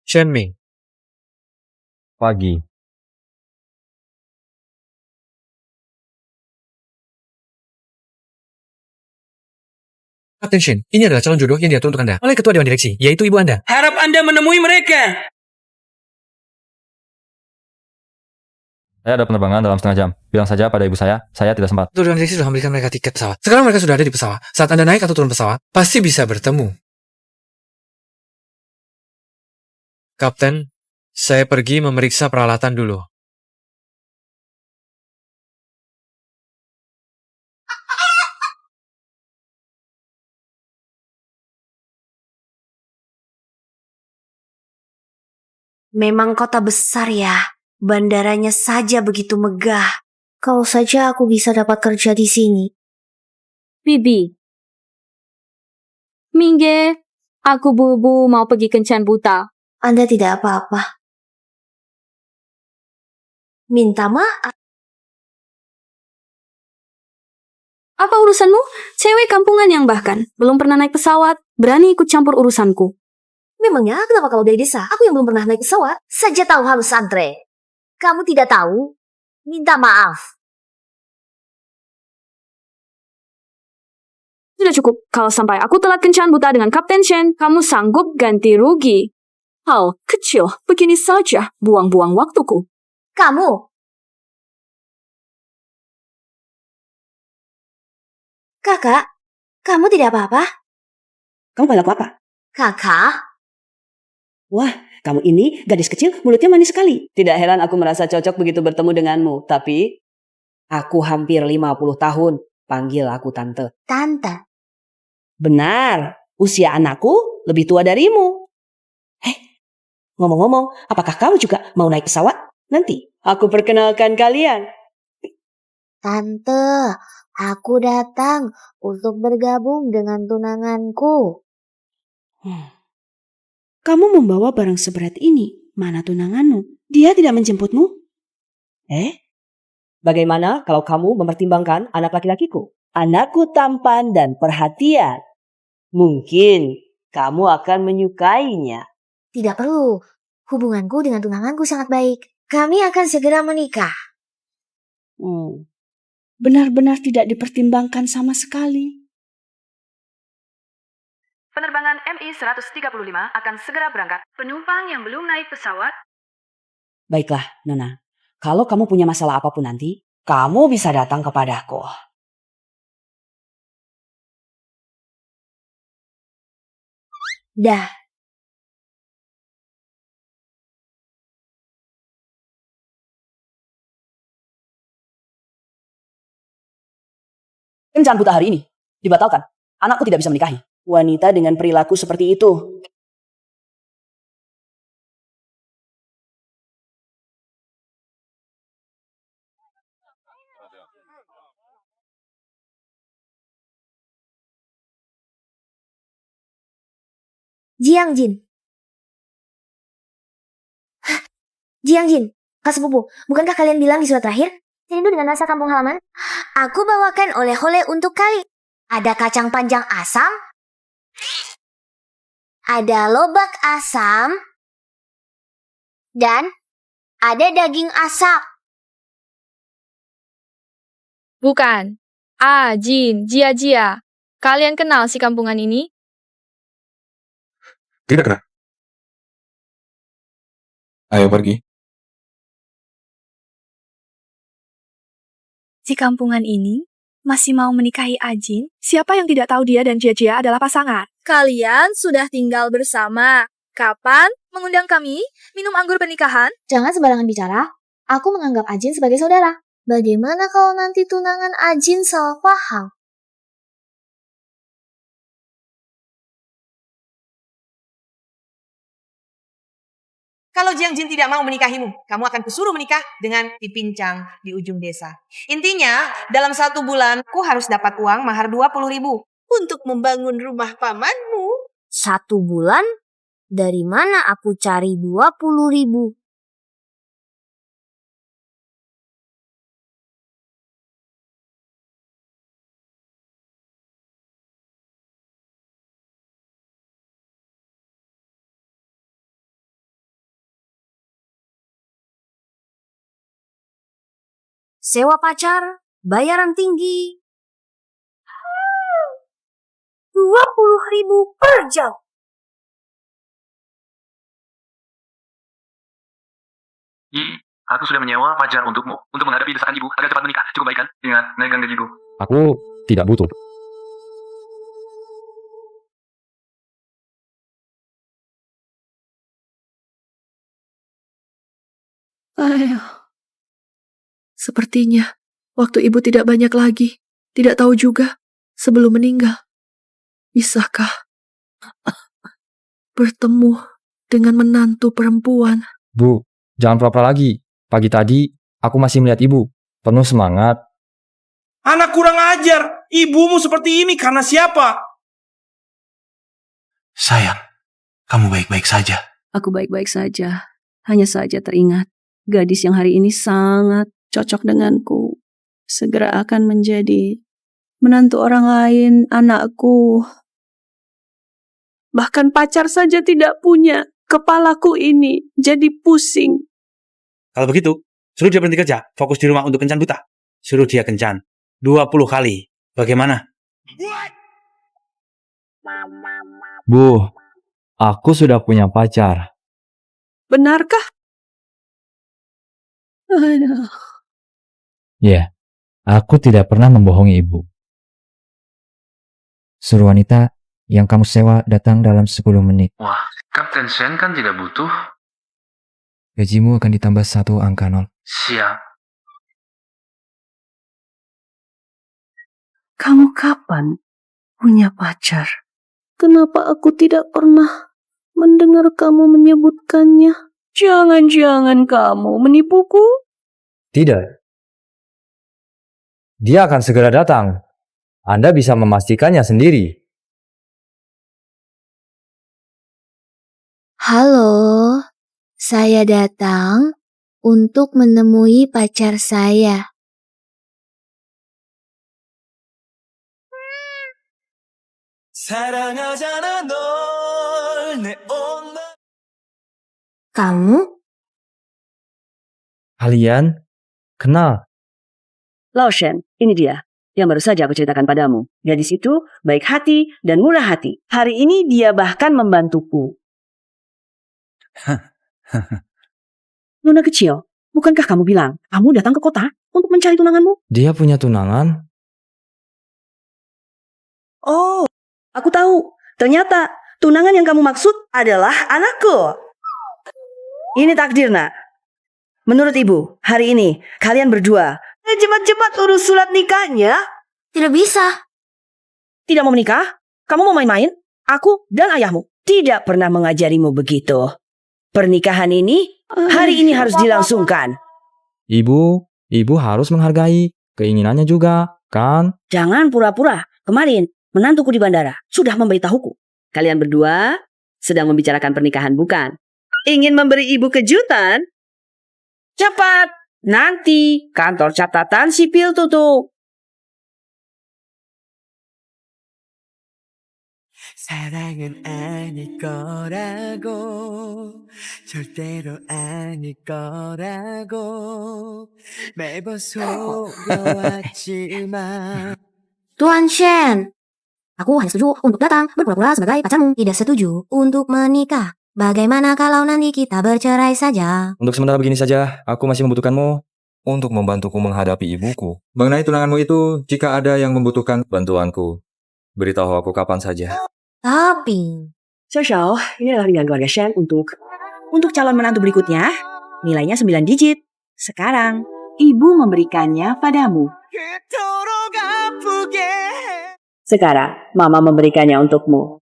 Shenming. Pagi. Kapten Shin, ini adalah calon jodoh yang diatur untuk Anda oleh Ketua Dewan Direksi, yaitu Ibu Anda. Harap Anda menemui mereka. Saya ada penerbangan dalam setengah jam. Bilang saja pada ibu saya tidak sempat. Ketua Dewan Direksi sudah memberikan mereka tiket pesawat. Sekarang mereka sudah ada di pesawat. Saat Anda naik atau turun pesawat, pasti bisa bertemu. Kapten, saya pergi memeriksa peralatan dulu. Memang kota besar ya. Bandaranya saja begitu megah. Kalau saja aku bisa dapat kerja di sini. Bibi. Mingge, aku buru-buru mau pergi kencan buta. Anda tidak apa-apa. Minta maaf. Apa urusanmu? Cewek kampungan yang bahkan belum pernah naik pesawat, berani ikut campur urusanku. Memangnya kenapa kalau dari desa? Aku yang belum pernah naik pesawat. Saja tahu harus antre. Kamu tidak tahu? Minta maaf. Sudah cukup. Kalau sampai aku telat kencan buta dengan Kapten Shen, kamu sanggup ganti rugi. Hal kecil, begini saja buang-buang waktuku. Kamu. Kakak, kamu tidak apa-apa? Kamu panggil aku apa? Kakak? Wah, kamu ini gadis kecil, mulutnya manis sekali. Tidak heran aku merasa cocok begitu bertemu denganmu. Tapi, aku hampir 50 tahun. Panggil aku tante. Tante. Benar, usia anakku lebih tua darimu. Ngomong-ngomong, apakah kamu juga mau naik pesawat? Nanti aku perkenalkan kalian. Tante, aku datang untuk bergabung dengan tunanganku. Kamu membawa barang seberat ini. Mana tunanganmu? Dia tidak menjemputmu? Bagaimana kalau kamu mempertimbangkan anak laki-lakiku? Anakku tampan dan perhatian. Mungkin kamu akan menyukainya. Tidak perlu. Hubunganku dengan tunanganku sangat baik. Kami akan segera menikah. Benar-benar tidak dipertimbangkan sama sekali. Penerbangan MI-135 akan segera berangkat. Penumpang yang belum naik pesawat. Baiklah, Nona. Kalau kamu punya masalah apapun nanti, kamu bisa datang kepadaku. Dah. Kencan buta hari ini dibatalkan. Anakku tidak bisa menikahi. Wanita dengan perilaku seperti itu. Jiangjin. Jiangjin, Kak sepupu, bukankah kalian bilang di surat terakhir? Rindu dengan rasa kampung halaman? Aku bawakan oleh-oleh untuk kalian. Ada kacang panjang asam. Ada lobak asam. Dan ada daging asap. Bukan. Jin, Jia. Kalian kenal si kampungan ini? Tidak kenal. Ayo pergi. Si kampungan ini masih mau menikahi Ajin? Siapa yang tidak tahu dia dan Jia adalah pasangan? Kalian sudah tinggal bersama. Kapan mengundang kami minum anggur pernikahan? Jangan sembarangan bicara. Aku menganggap Ajin sebagai saudara. Bagaimana kalau nanti tunangan Ajin salah paham? Kalau Jiangjin tidak mau menikahimu, kamu akan kusuruh menikah dengan Pipincang di ujung desa. Intinya, dalam 1 bulan, ku harus dapat uang mahar 20.000 untuk membangun rumah pamanmu. 1 bulan? Dari mana aku cari 20.000? sewa pacar, bayaran tinggi. 20.000 per jam. Aku sudah menyewa pacar untukmu untuk menghadapi desakan ibu agar cepat menikah. Cukup baik kan? Ingat, naikkan gajiku. Aku tidak butuh. Ayo. Sepertinya waktu ibu tidak banyak lagi. Tidak tahu juga sebelum meninggal. Bisakah bertemu dengan menantu perempuan? Bu, jangan pura-pura lagi. Pagi tadi, aku masih melihat ibu. Penuh semangat. Anak kurang ajar. Ibumu seperti ini karena siapa? Sayang, kamu baik-baik saja. Aku baik-baik saja. Hanya saja teringat, gadis yang hari ini sangat cocok denganku. Segera akan menjadi menantu orang lain, anakku. Bahkan pacar saja tidak punya. Kepalaku ini jadi pusing. Kalau begitu, suruh dia berhenti kerja, fokus di rumah untuk kencan buta. Suruh dia kencan 20 kali. Bagaimana? Bu, aku sudah punya pacar. Benarkah? Aduh. Ya, aku tidak pernah membohongi ibu. Suruh wanita yang kamu sewa datang dalam 10 menit. Wah, Kapten Shen kan tidak butuh. Gajimu akan ditambah 1 angka 0. Siap. Kamu kapan punya pacar? Kenapa aku tidak pernah mendengar kamu menyebutkannya? Jangan-jangan kamu menipuku? Tidak. Dia akan segera datang. Anda bisa memastikannya sendiri. Halo, saya datang untuk menemui pacar saya. Kamu? Kalian kenal? Lao Shen, ini dia yang baru saja aku ceritakan padamu. Gadis itu baik hati dan murah hati. Hari ini dia bahkan membantuku. Nona kecil, bukankah kamu bilang kamu datang ke kota untuk mencari tunanganmu? Dia punya tunangan? Oh, aku tahu. Ternyata tunangan yang kamu maksud adalah anakku. Ini takdir, nak. Menurut ibu, hari ini kalian berdua cepat-cepat urus surat nikahnya. Tidak bisa. Tidak mau menikah? Kamu mau main-main? Aku dan ayahmu tidak pernah mengajarimu begitu. Pernikahan ini hari ini harus dilangsungkan. Ibu harus menghargai keinginannya juga, kan? Jangan pura-pura. Kemarin menantuku di bandara sudah memberitahuku. Kalian berdua sedang membicarakan pernikahan, bukan? Ingin memberi ibu kejutan? Cepat, nanti kantor catatan sipil tutup. 사랑은 아닐 거라고 절대로 아닐 거라고 매번 속여왔지만 Tuan Shen, aku hanya setuju untuk datang berpura-pura sebagai pacarmu. Tidak setuju untuk menikah. Bagaimana kalau nanti kita bercerai saja? Untuk sementara begini saja, aku masih membutuhkanmu untuk membantuku menghadapi ibuku. Mengenai tunanganmu itu, jika ada yang membutuhkan bantuanku, beritahu aku kapan saja. Tapi... Xiao, ini adalah pilihan keluarga Shen untuk calon menantu berikutnya. Nilainya 9 digit. Sekarang, ibu memberikannya padamu. Sekarang, mama memberikannya untukmu.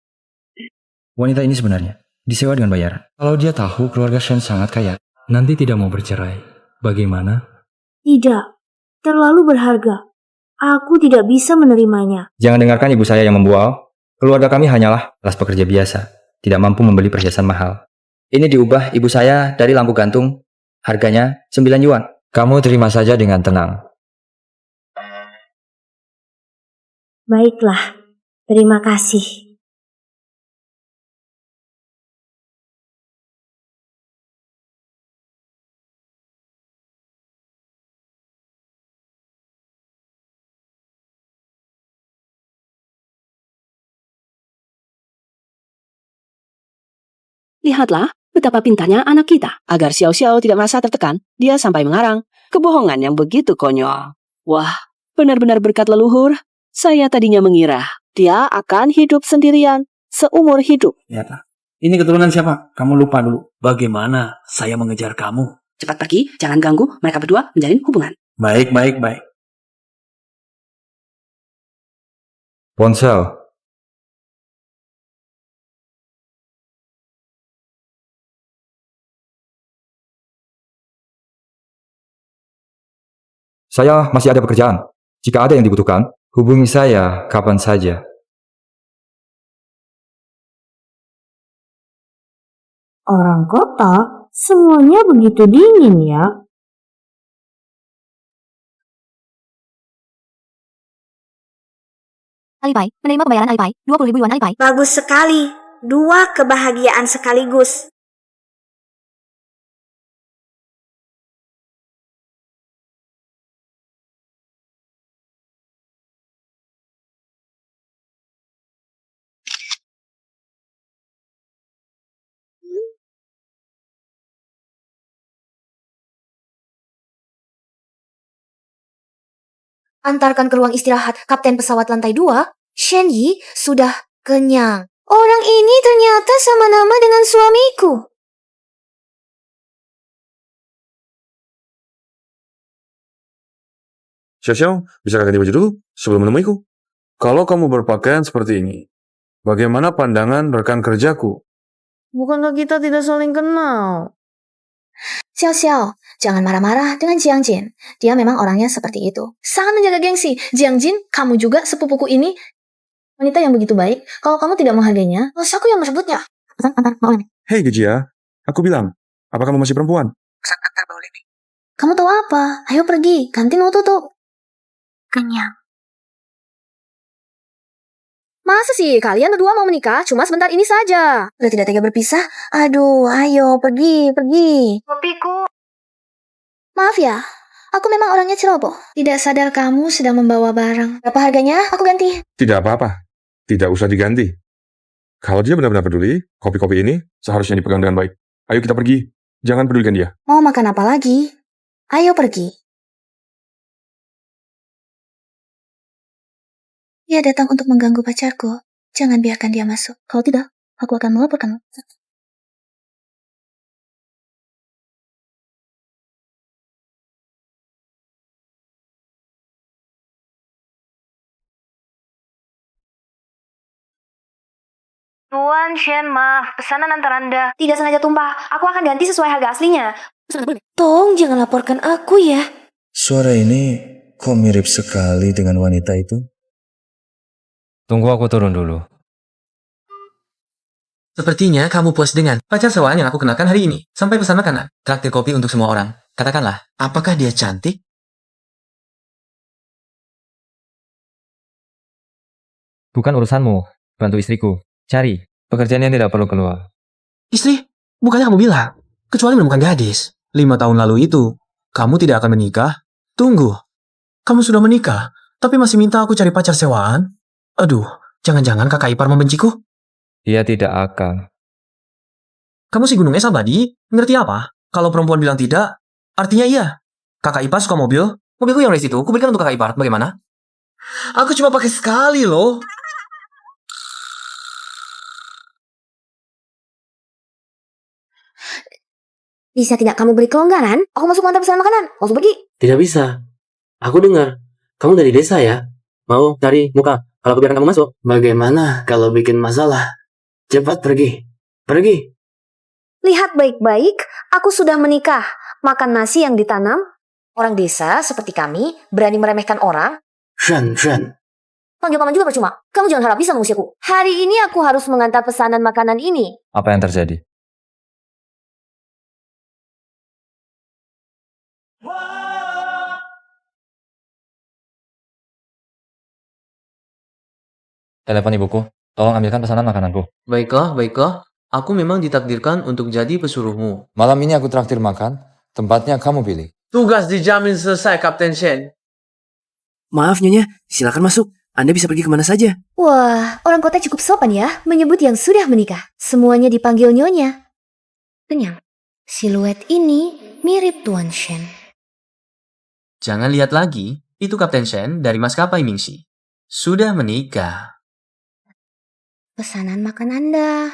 Wanita ini sebenarnya disewa dengan bayaran. Kalau dia tahu keluarga Shen sangat kaya, nanti tidak mau bercerai. Bagaimana? Tidak, terlalu berharga. Aku tidak bisa menerimanya. Jangan dengarkan ibu saya yang membual. Keluarga kami hanyalah kelas pekerja biasa, tidak mampu membeli perhiasan mahal. Ini diubah ibu saya dari lampu gantung, harganya 9 yuan. Kamu terima saja dengan tenang. Baiklah, terima kasih. Lihatlah betapa pintarnya anak kita. Agar Xiao Xiao tidak merasa tertekan, dia sampai mengarang kebohongan yang begitu konyol. Wah, benar-benar berkat leluhur. Saya tadinya mengira dia akan hidup sendirian seumur hidup. Ya, Pak. Ini keturunan siapa? Kamu lupa dulu. Bagaimana saya mengejar kamu? Cepat pergi, jangan ganggu mereka berdua menjalin hubungan. Baik. Ponsel. Saya masih ada pekerjaan. Jika ada yang dibutuhkan, hubungi saya kapan saja. Orang kota, semuanya begitu dingin ya. Alipay, menerima pembayaran Alipay, 20.000 yuan Alipay. Bagus sekali. 2 kebahagiaan sekaligus. Antarkan ke ruang istirahat kapten pesawat lantai 2, Shen Yi sudah kenyang. Orang ini ternyata sama nama dengan suamiku. Xiao, bisakah ganti baju dulu sebelum menemuiku? Kalau kamu berpakaian seperti ini, bagaimana pandangan rekan kerjaku? Bukankah kita tidak saling kenal? Xiao Xiao, jangan marah-marah dengan Jiang Jin. Dia memang orangnya seperti itu. Sangat menjaga gengsi. Jiang Jin, kamu juga sepupuku ini. Wanita yang begitu baik. Kalau kamu tidak menghargainya, aku yang merebutnya. Hei Gejia, aku bilang, apa kamu masih perempuan? Kamu tahu apa? Ayo pergi, kantin mau tutup. Kenyang. Masa sih kalian berdua mau menikah cuma sebentar ini saja? Udah tidak tega berpisah? Aduh, ayo pergi. Kopiku. Maaf ya, aku memang orangnya ceroboh. Tidak sadar kamu sedang membawa barang. Berapa harganya? Aku ganti. Tidak apa-apa, tidak usah diganti. Kalau dia benar-benar peduli, kopi-kopi ini seharusnya dipegang dengan baik. Ayo kita pergi, jangan pedulikan dia. Mau makan apa lagi? Ayo pergi. Dia datang untuk mengganggu pacarku. Jangan biarkan dia masuk. Kalau tidak, aku akan melaporkanmu. Tuan Shen, maaf, pesanan antar Anda. Tidak sengaja tumpah. Aku akan ganti sesuai harga aslinya. Tolong jangan laporkan aku ya. Suara ini kok mirip sekali dengan wanita itu? Tunggu aku turun dulu. Sepertinya kamu puas dengan pacar sewaan yang aku kenalkan hari ini. Sampai pesan makanan, traktir kopi untuk semua orang. Katakanlah, apakah dia cantik? Bukan urusanmu, bantu istriku. Cari pekerjaan yang tidak perlu keluar. Istri? Bukannya kamu bilang, kecuali menemukan gadis. 5 tahun lalu itu, kamu tidak akan menikah? Tunggu, kamu sudah menikah, tapi masih minta aku cari pacar sewaan? Aduh, jangan-jangan kakak ipar membenciku? Dia tidak akan. Kamu si gunung es abadi? Ngerti apa? Kalau perempuan bilang tidak, artinya iya. Kakak ipar suka mobil? Mobilku yang race itu, aku berikan untuk kakak ipar. Bagaimana? Aku cuma pakai sekali loh. Bisa tidak kamu beri kelonggaran? Aku masuk antar pesanan makanan. Langsung pergi. Tidak bisa. Aku dengar. Kamu dari desa ya? Mau cari muka kalau aku biarkan kamu masuk? Bagaimana kalau bikin masalah? Cepat pergi. Pergi. Lihat baik-baik, aku sudah menikah. Makan nasi yang ditanam. Orang desa seperti kami berani meremehkan orang. Shen. Panggil paman juga percuma. Kamu jangan harap bisa mengusiaku. Hari ini aku harus mengantar pesanan makanan ini. Apa yang terjadi? Telepon ibuku. Tolong ambilkan pesanan makananku. Baiklah. Aku memang ditakdirkan untuk jadi pesuruhmu. Malam ini aku traktir makan. Tempatnya kamu pilih. Tugas dijamin selesai, Kapten Shen. Maaf Nyonya, silakan masuk. Anda bisa pergi kemana saja. Wah, orang kota cukup sopan ya, menyebut yang sudah menikah. Semuanya dipanggil Nyonya. Kenyang. Siluet ini mirip Tuan Shen. Jangan lihat lagi, itu Kapten Shen dari maskapai Mingxi. Sudah menikah. Pesanan makan Anda.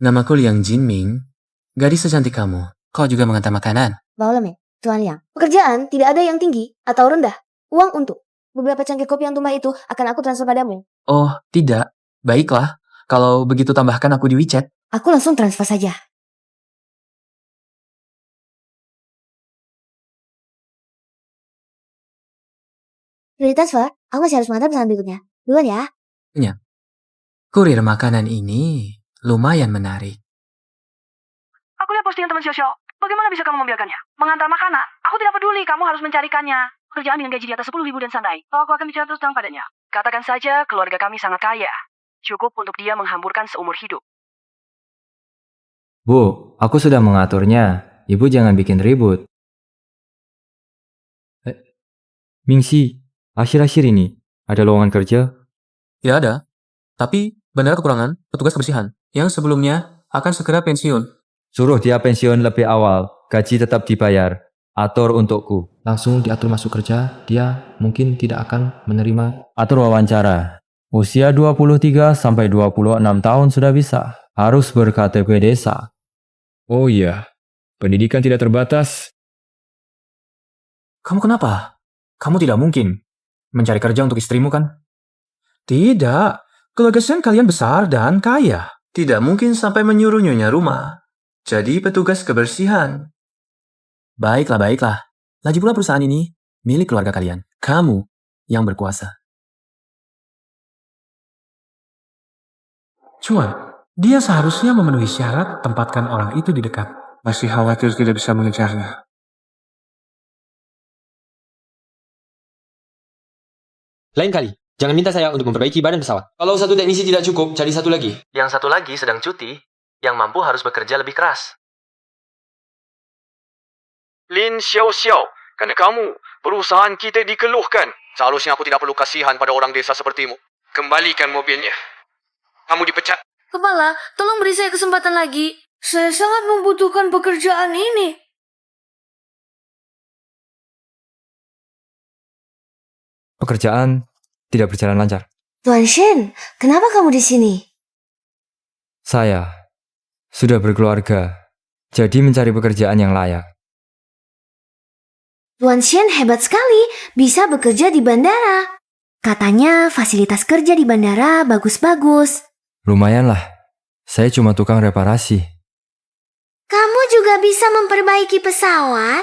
Namaku Liang Jinming. Gadis secantik kamu. Kau juga mengantar makanan. Maulame, Tuan Liang. Pekerjaan tidak ada yang tinggi atau rendah. Uang untuk beberapa cangkir kopi yang tumpah itu akan aku transfer padamu. Oh, tidak. Baiklah. Kalau begitu tambahkan aku di WeChat. Aku langsung transfer saja. Sudah transfer, aku masih harus mengantar pesanan berikutnya. Duluan ya. Ya. Kurir makanan ini lumayan menarik. Aku lihat postingan teman Xiao Xiao. Bagaimana bisa kamu membiarkannya? Mengantar makanan? Aku tidak peduli, kamu harus mencarikannya. Pekerjaan dengan gaji di atas 10.000 dan santai. Aku akan bicara terus terang padanya. Katakan saja keluarga kami sangat kaya. Cukup untuk dia menghamburkan seumur hidup. Bu, aku sudah mengaturnya. Ibu jangan bikin ribut. Mingxi, akhir-akhir ini ada lowongan kerja? Ya ada. Tapi bandara kekurangan petugas kebersihan yang sebelumnya akan segera pensiun. Suruh dia pensiun lebih awal, gaji tetap dibayar. Atur untukku. Langsung diatur masuk kerja, dia mungkin tidak akan menerima. Atur wawancara. Usia 23 sampai 26 tahun sudah bisa. Harus ber-KTP desa. Oh iya, pendidikan tidak terbatas. Kamu kenapa? Kamu tidak mungkin mencari kerja untuk istrimu kan? Tidak. Keluarga Shen kalian besar dan kaya. Tidak mungkin sampai menyuruh nyonya rumah jadi petugas kebersihan. Baiklah. Lagi pula perusahaan ini milik keluarga kalian. Kamu yang berkuasa. Cuan, dia seharusnya memenuhi syarat tempatkan orang itu di dekat. Masih khawatir tidak bisa mengejarnya. Lain kali, jangan minta saya untuk memperbaiki badan pesawat. Kalau satu teknisi tidak cukup, cari satu lagi. Yang satu lagi sedang cuti, yang mampu harus bekerja lebih keras. Lin Xiao Xiao, karena kamu, perusahaan kita dikeluhkan. Seharusnya aku tidak perlu kasihan pada orang desa sepertimu. Kembalikan mobilnya. Kamu dipecat. Kepala, tolong beri saya kesempatan lagi. Saya sangat membutuhkan pekerjaan ini. Pekerjaan tidak berjalan lancar. Tuan Shen, kenapa kamu di sini? Saya sudah berkeluarga, jadi mencari pekerjaan yang layak. Tuan Shen hebat sekali, bisa bekerja di bandara. Katanya fasilitas kerja di bandara bagus-bagus. Lumayan lah, saya cuma tukang reparasi. Kamu juga bisa memperbaiki pesawat?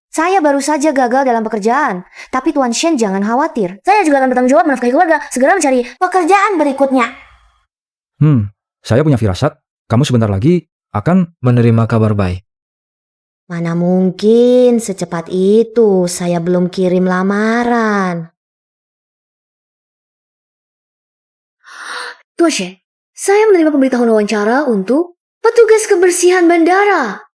Saya baru saja gagal dalam pekerjaan, tapi Tuan Shen jangan khawatir. Saya juga akan bertanggung jawab menafkahi keluarga, segera mencari pekerjaan berikutnya. Saya punya firasat, kamu sebentar lagi akan menerima kabar baik. Mana mungkin secepat itu, saya belum kirim lamaran. Tuan Shen, saya menerima pemberitahuan wawancara untuk petugas kebersihan bandara.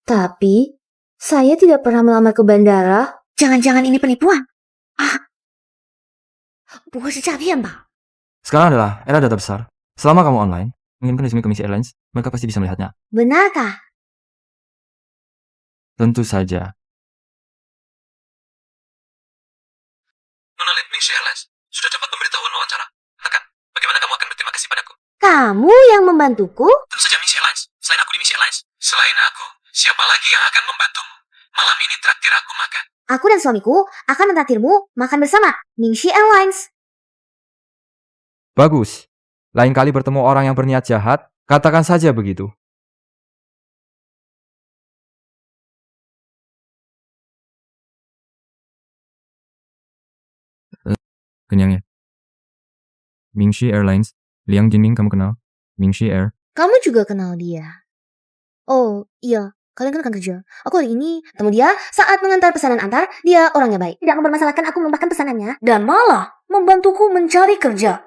Tapi, saya tidak pernah melamar ke bandara. Jangan-jangan ini penipuan? Bukan secapian, Pak. Sekarang adalah era data besar. Selama kamu online, mengirimkan resume ke Mingxi Airlines, mereka pasti bisa melihatnya. Benarkah? Tentu saja. Nona Lin Mingxi Airlines sudah dapat pemberitahuan wawancara. Katakan, bagaimana kamu akan berterima kasih padaku? Kamu yang membantuku? Tentu saja Mingxi Airlines. Selain aku di Mingxi Airlines, selain aku, siapa lagi yang akan membantumu? Malam ini traktir aku makan. Aku dan suamiku akan mentraktirmu makan bersama. Mingxi Airlines. Bagus. Lain kali bertemu orang yang berniat jahat, katakan saja begitu. Kenyang ya? Mingxi Airlines. Liang Jinming kamu kenal? Mingxi Air. Kamu juga kenal dia. Oh, iya. Kalian kan akan kerja. Aku hari ini temu dia saat mengantar pesanan antar. Dia orangnya baik. Tidak mempermasalahkan aku membahkan pesanannya. Dan malah membantuku mencari kerja.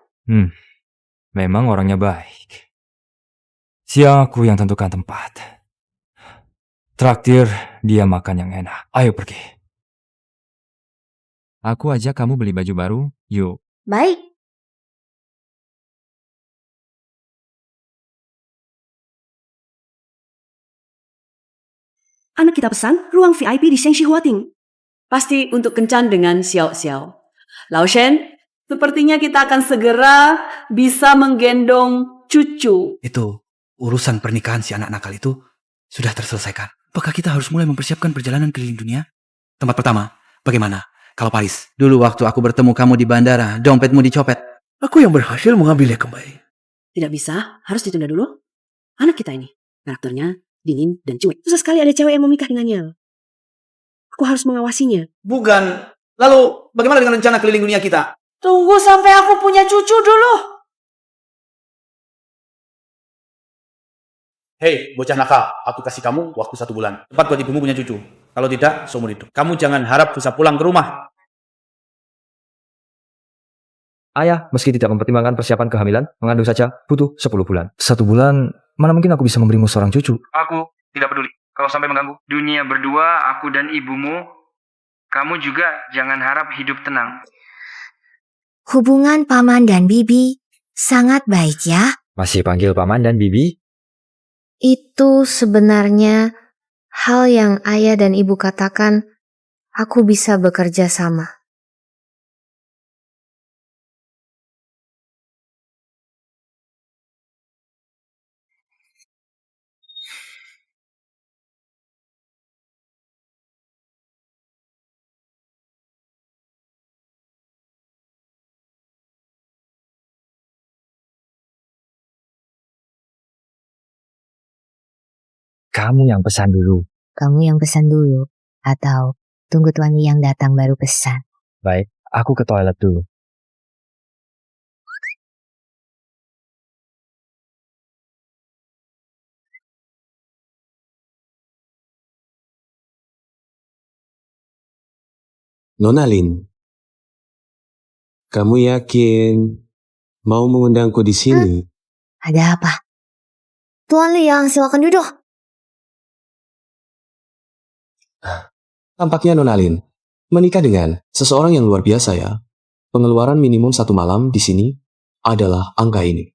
Memang orangnya baik. Siang aku yang tentukan tempat. Traktir dia makan yang enak. Ayo pergi. Aku ajak kamu beli baju baru. Yuk. Baik. Anak kita pesan ruang VIP di Shengxi Huating. Pasti untuk kencan dengan Xiao Xiao. Lao Shen, sepertinya kita akan segera bisa menggendong cucu. Itu, urusan pernikahan si anak nakal itu sudah terselesaikan. Apakah kita harus mulai mempersiapkan perjalanan keliling dunia? Tempat pertama, bagaimana? Kalau Paris, dulu waktu aku bertemu kamu di bandara, dompetmu dicopet. Aku yang berhasil mengambilnya kembali. Tidak bisa, harus ditunda dulu. Anak kita ini, karakternya dingin dan cuek. Susah sekali ada cewek yang mau menikah dengannya. Aku harus mengawasinya. Bukan. Lalu, bagaimana dengan rencana keliling dunia kita? Tunggu sampai aku punya cucu dulu. Hei, bocah nakal, aku kasih kamu waktu 1 bulan. Cepat buat ibumu punya cucu. Kalau tidak, seumur hidup. Kamu jangan harap bisa pulang ke rumah. Ayah, meski tidak mempertimbangkan persiapan kehamilan, mengandung saja butuh 10 bulan. 1 bulan, mana mungkin aku bisa memberimu seorang cucu? Aku tidak peduli. Kalau sampai mengganggu dunia berdua, aku dan ibumu, kamu juga jangan harap hidup tenang. Hubungan paman dan bibi sangat baik ya. Masih panggil paman dan bibi? Itu sebenarnya hal yang ayah dan ibu katakan, aku bisa bekerja sama. Kamu yang pesan dulu. Kamu yang pesan dulu, atau tunggu tuan yang datang baru pesan. Baik, aku ke toilet dulu. Nona Lin, kamu yakin mau mengundangku di sini? Ada apa? Tuan Liang, silakan duduk. Tampaknya Nona Lin menikah dengan seseorang yang luar biasa ya. Pengeluaran minimum 1 malam di sini adalah angka ini.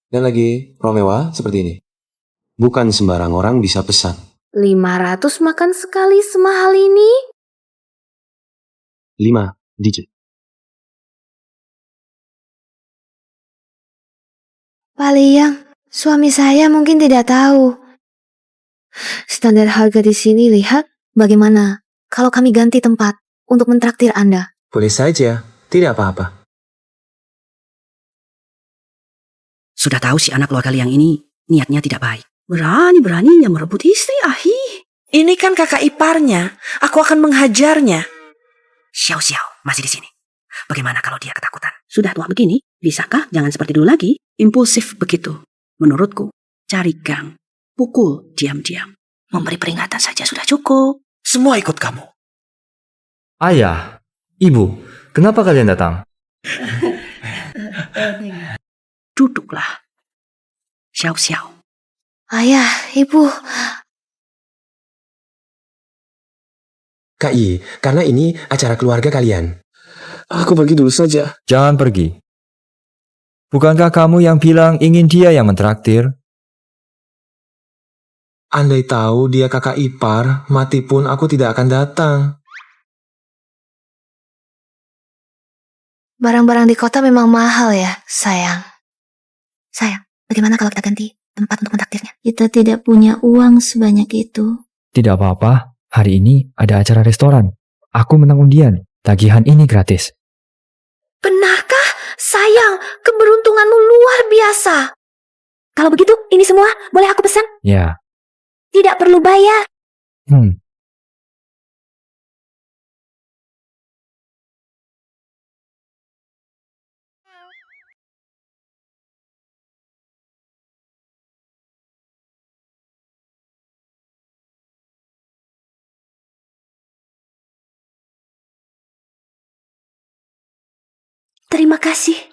Dan lagi Romewa seperti ini. Bukan sembarang orang bisa pesan. 500 makan sekali semahal ini? 5 digit. Pak Liang, suami saya mungkin tidak tahu. Standar harga di sini, lihat bagaimana kalau kami ganti tempat untuk mentraktir Anda. Boleh saja, tidak apa-apa. Sudah tahu si anak keluarga Liang ini niatnya tidak baik. Berani-beraninya merebut istri, Ahi. Ini kan kakak iparnya. Aku akan menghajarnya. Xiao Xiao masih di sini. Bagaimana kalau dia ketakutan? Sudah tua begini, bisakah jangan seperti dulu lagi? Impulsif begitu. Menurutku, cari gang, pukul diam-diam. Memberi peringatan saja sudah cukup. Semua ikut kamu. Ayah, ibu, kenapa kalian datang? Duduklah. Xiao Xiao. Ayah, ibu. Kak I, karena ini acara keluarga kalian. Aku pergi dulu saja. Jangan pergi. Bukankah kamu yang bilang ingin dia yang mentraktir? Andai tahu dia kakak ipar, mati pun aku tidak akan datang. Barang-barang di kota memang mahal ya, sayang. Sayang, bagaimana kalau kita ganti tempat untuk mentraktirnya? Kita tidak punya uang sebanyak itu. Tidak apa-apa, hari ini ada acara restoran. Aku menang undian, tagihan ini gratis. Benarkah? Sayang, keberuntunganmu luar biasa. Kalau begitu, ini semua boleh aku pesan? Ya. Tidak perlu bayar. Terima kasih.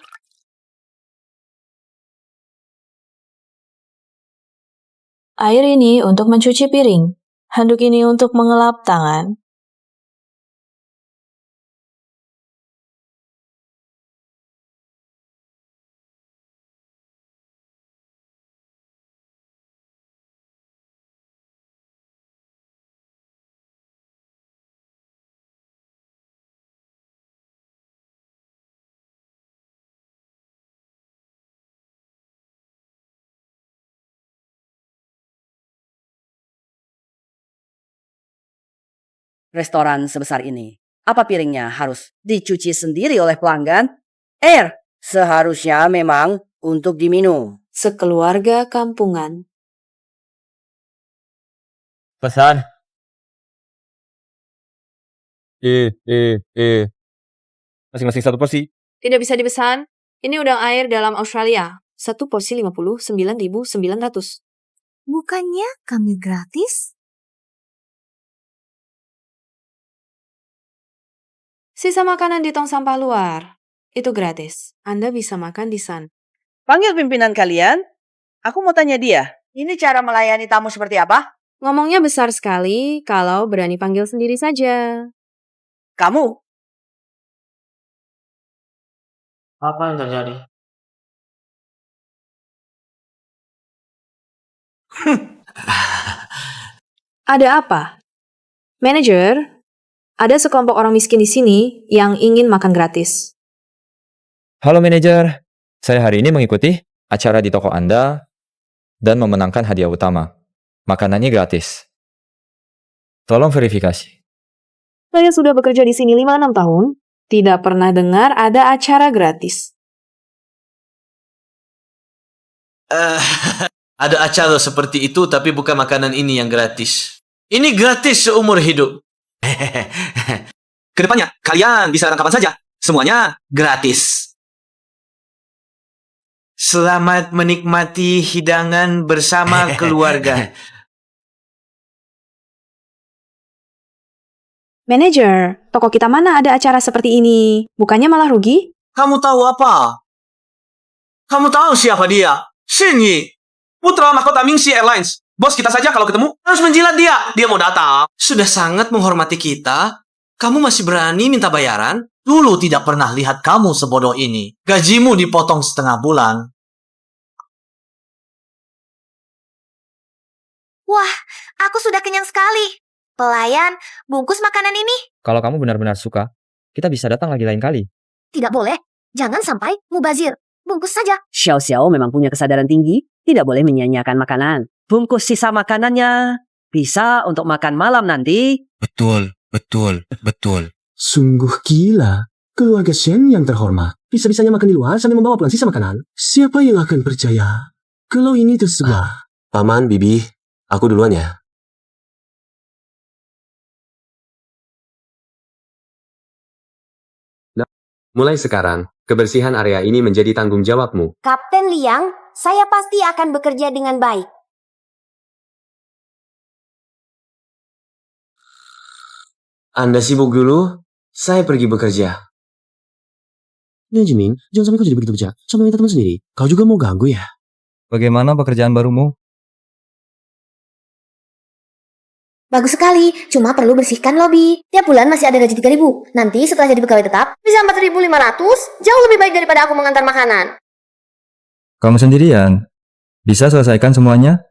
Air ini untuk mencuci piring. Handuk ini untuk mengelap tangan. restoran sebesar ini. Apa piringnya harus dicuci sendiri oleh pelanggan? Air seharusnya memang untuk diminum. Sekeluarga kampungan. Pesan. Masing-masing satu porsi. Tidak bisa dipesan. Ini udang air dalam Australia. Satu porsi 59.900. Bukannya kami gratis? Sisa makanan di tong sampah luar. Itu gratis. Anda bisa makan di sana. Panggil pimpinan kalian. Aku mau tanya dia. Ini cara melayani tamu seperti apa? Ngomongnya besar sekali kalau berani panggil sendiri saja. Kamu? Apa yang terjadi? Ada apa? Manajer, ada sekelompok orang miskin di sini yang ingin makan gratis. Halo manajer, saya hari ini mengikuti acara di toko Anda dan memenangkan hadiah utama. Makanannya gratis. Tolong verifikasi. Saya sudah bekerja di sini 5-6 tahun. Tidak pernah dengar ada acara gratis. Ada acara seperti itu tapi bukan makanan ini yang gratis. Ini gratis seumur hidup. Kedepannya, kalian bisa datang kapan saja. Semuanya gratis. Selamat menikmati hidangan bersama keluarga. Manajer, toko kita mana ada acara seperti ini? Bukannya malah rugi? Kamu tahu apa? Kamu tahu siapa dia? Shin Yi, putra mahkota Mingxi Airlines. Bos kita saja kalau ketemu harus menjilat dia. Dia mau datang. Sudah sangat menghormati kita. Kamu masih berani minta bayaran? Dulu tidak pernah lihat kamu sebodoh ini. Gajimu dipotong setengah bulan. Wah, aku sudah kenyang sekali. Pelayan, bungkus makanan ini. Kalau kamu benar-benar suka, kita bisa datang lagi lain kali. Tidak boleh. Jangan sampai mubazir. Bungkus saja. Xiao Xiao memang punya kesadaran tinggi. Tidak boleh menyia-nyiakan makanan. Bungkus sisa makanannya. Bisa untuk makan malam nanti. Betul. Sungguh gila. Keluarga Shen yang terhormat. Bisa-bisanya makan di luar sambil membawa pulang sisa makanan. Siapa yang akan percaya kalau ini tersebar? Paman, Bibi, aku duluan ya. Mulai sekarang, kebersihan area ini menjadi tanggung jawabmu. Kapten Liang, saya pasti akan bekerja dengan baik. Anda sibuk dulu, saya pergi bekerja. Ya Jimin, jangan sampai kau jadi begitu bejat. Sampai minta teman sendiri. Kau juga mau ganggu ya? Bagaimana pekerjaan barumu? Bagus sekali, cuma perlu bersihkan lobi. Tiap bulan masih ada gaji 3.000. Nanti setelah jadi pegawai tetap, bisa 4.500. Jauh lebih baik daripada aku mengantar makanan. Kamu sendirian? Bisa selesaikan semuanya?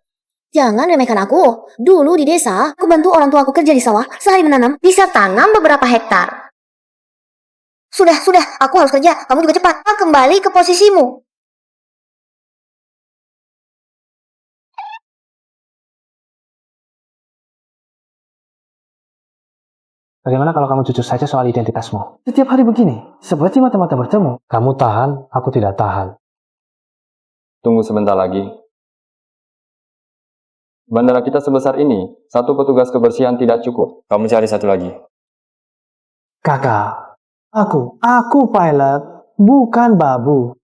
Jangan remehkan aku. Dulu di desa, aku bantu orang tua aku kerja di sawah. Sehari menanam, bisa tanam beberapa hektar. Sudah, aku harus kerja. Kamu juga cepat. Kembali ke posisimu. Bagaimana kalau kamu jujur saja soal identitasmu? Setiap hari begini, seperti mata-mata bertemu. Kamu tahan, aku tidak tahan. Tunggu sebentar lagi. Bandara kita sebesar ini, satu petugas kebersihan tidak cukup. Kamu cari satu lagi. Kakak, aku pilot, bukan babu.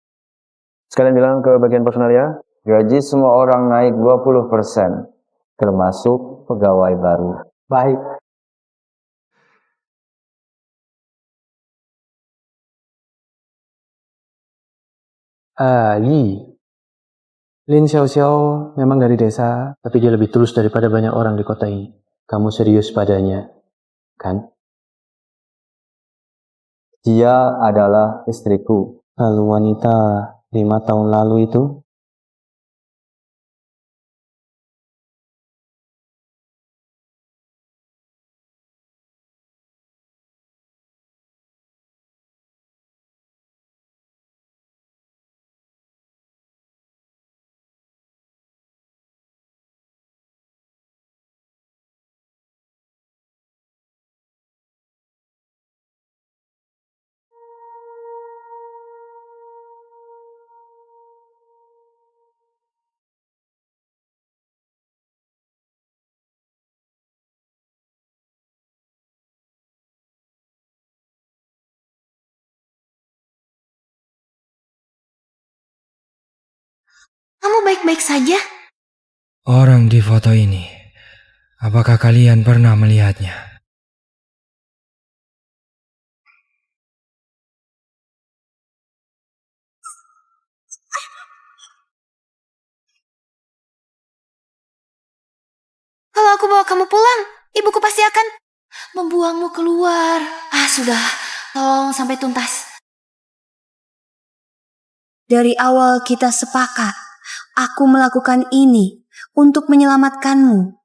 Sekalian bilang ke bagian personal ya, gaji semua orang naik 20%, termasuk pegawai baru. Baik. Yi. Lin Xiao memang dari desa, tapi dia lebih tulus daripada banyak orang di kota ini. Kamu serius padanya, kan? Dia adalah istriku. Lalu wanita 5 tahun lalu itu? Kamu baik-baik saja? Orang di foto ini, apakah kalian pernah melihatnya? Kalau aku bawa kamu pulang, ibuku pasti akan membuangmu keluar. Sudah. Tolong sampai tuntas. Dari awal kita sepakat, aku melakukan ini untuk menyelamatkanmu.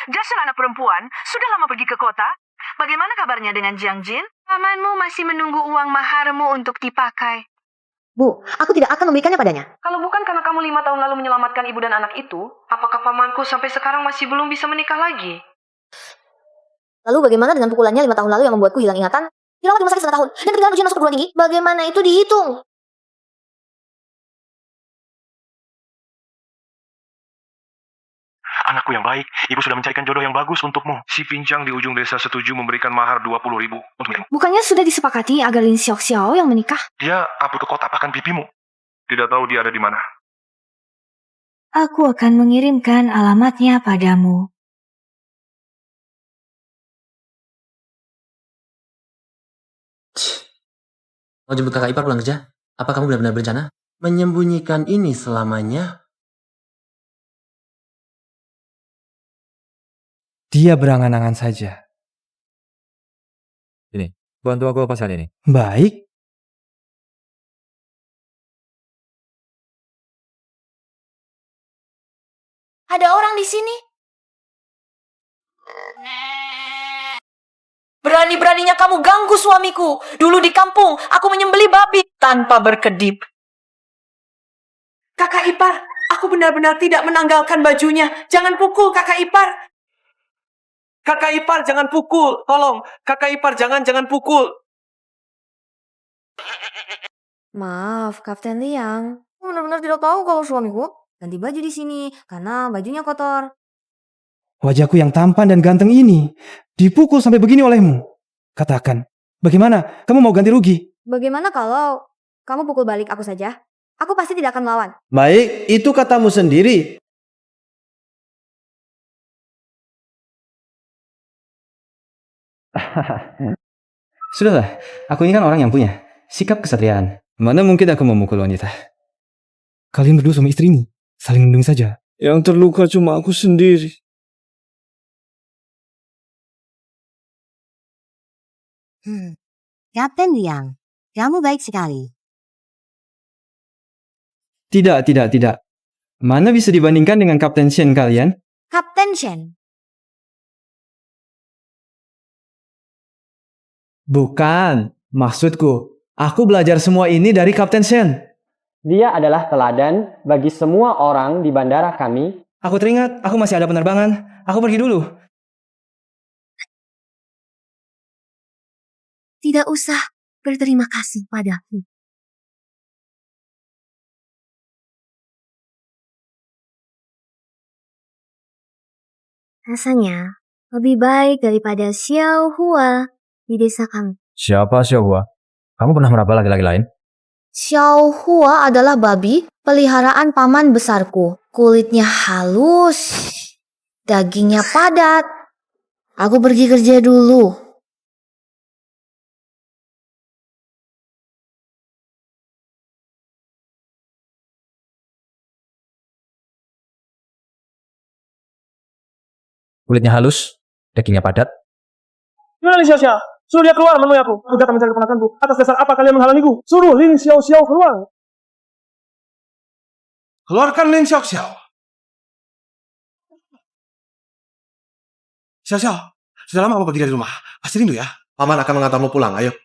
Jasur anak perempuan sudah lama pergi ke kota. Bagaimana kabarnya dengan Jiang Jin? Pamanmu masih menunggu uang maharmu untuk dipakai. Bu, aku tidak akan memberikannya padanya. Kalau bukan karena kamu 5 tahun lalu menyelamatkan ibu dan anak itu, apakah pamanku sampai sekarang masih belum bisa menikah lagi? Lalu bagaimana dengan pukulannya 5 tahun lalu yang membuatku hilang ingatan? Dirawat di rumah sakit 1 tahun. Dan ketika ujian masuk perguruan tinggi, bagaimana itu dihitung? Anakku yang baik, ibu sudah mencarikan jodoh yang bagus untukmu. Si pincang di ujung desa setuju memberikan mahar 20.000 untuk milikmu. Bukannya sudah disepakati agar Lin Xiao yang menikah? Dia upload ke kotak akan pipimu. Tidak tahu dia ada di mana. Aku akan mengirimkan alamatnya padamu. Mau jemput kakak ipar pulang kerja? Apa kamu benar-benar berencana menyembunyikan ini selamanya? Dia berangan-angan saja. Ini, bantu aku lepaskan ini. Baik. Ada orang di sini. Berani-beraninya kamu ganggu suamiku. Dulu di kampung, aku menyembeli babi tanpa berkedip. Kakak ipar, aku benar-benar tidak menanggalkan bajunya. Jangan pukul kakak ipar. Kakak ipar jangan pukul, tolong. Kakak ipar jangan pukul. Maaf, Kapten Liang. Aku benar-benar tidak tahu kalau suamiku ganti baju di sini karena bajunya kotor. Wajahku yang tampan dan ganteng ini dipukul sampai begini olehmu. Katakan, bagaimana? Kamu mau ganti rugi? Bagaimana kalau kamu pukul balik aku saja? Aku pasti tidak akan melawan. Baik, itu katamu sendiri. Sudahlah, aku ini kan orang yang punya sikap kesatriaan. Mana mungkin aku memukul wanita? Kalian berdua suami istri ini saling melindungi saja. Yang terluka cuma aku sendiri. Kapten Liang, kamu baik sekali. Tidak. Mana bisa dibandingkan dengan Kapten Shen kalian? Kapten Shen, Bukan, maksudku, aku belajar semua ini dari Kapten Shen. Dia adalah teladan bagi semua orang di bandara kami. Aku teringat, aku masih ada penerbangan. Aku pergi dulu. tidak usah berterima kasih padaku. Rasanya lebih baik daripada Xiao Hua di desa kami. Siapa Xiao Hua? Kamu pernah meraba laki-laki lain? Xiao Hua adalah babi peliharaan paman besarku. Kulitnya halus, dagingnya padat. Aku pergi kerja dulu. Kulitnya halus, dagingnya padat. Gimana Lin Xiao? Suruh dia keluar menemui aku. Aku datang mencari keponakanku. Atas dasar apa kalian menghalangiku? Suruh Lin Xiao keluar. Keluarkan Lin Xiao. Xiao, sudah lama kamu pergi dari rumah. Pasti rindu ya. Paman akan mengantarmu pulang, ayo.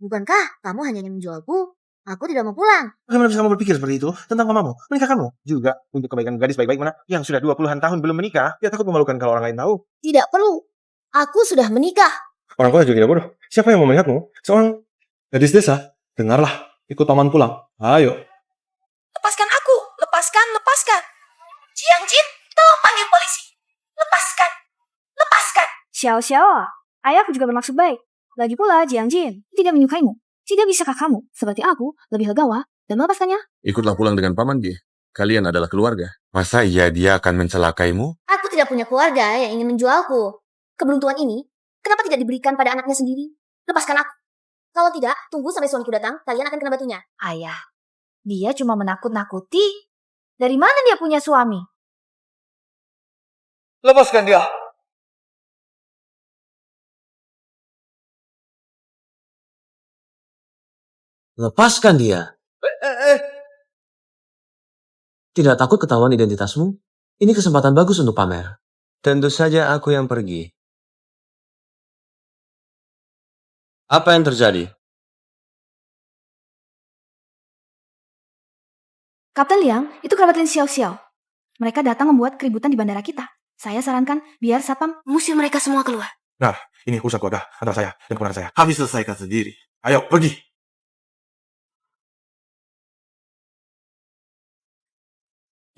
Bukankah kamu hanya ingin menjualku? Aku tidak mau pulang. Bagaimana bisa kamu berpikir seperti itu tentang mamamu? Menikahkanmu juga untuk kebaikan gadis baik-baik mana yang sudah 20-an tahun belum menikah. Dia takut memalukan kalau orang lain tahu. Tidak perlu. Aku sudah menikah. Orang tua juga tidak bodoh. Siapa yang mau melihatmu? Seorang gadis desa. Dengarlah, ikut paman pulang. Ayo. Lepaskan aku. lepaskan, lepaskan. Jiang Jin, tolong panggil polisi. Lepaskan, lepaskan. Xiao Xiao, ayahku juga bermaksud baik. Lagi pula Jiang Jin tidak menyukaimu. Tidak bisakah kamu, seperti aku, lebih legawa dan melepaskannya? Ikutlah pulang dengan Paman Ge. Kalian adalah keluarga. Masa iya dia akan mencelakaimu? Aku tidak punya keluarga yang ingin menjualku. Keberuntungan ini, kenapa tidak diberikan pada anaknya sendiri? Lepaskan aku. Kalau tidak, tunggu sampai suamiku datang, kalian akan kena batunya. Ayah, dia cuma menakut-nakuti. Dari mana dia punya suami? Lepaskan dia. Lepaskan dia. Tidak takut ketahuan identitasmu? Ini kesempatan bagus untuk pamer. Tentu saja aku yang pergi. Apa yang terjadi? Kapten Liang, itu kerabat Lin Xiao Xiao. Mereka datang membuat keributan di bandara kita. Saya sarankan biar satpam Musir mereka semua keluar. Nah, ini urusan keluarga antara saya dan keponakan saya. Habis selesaikan sendiri. Ayo, pergi.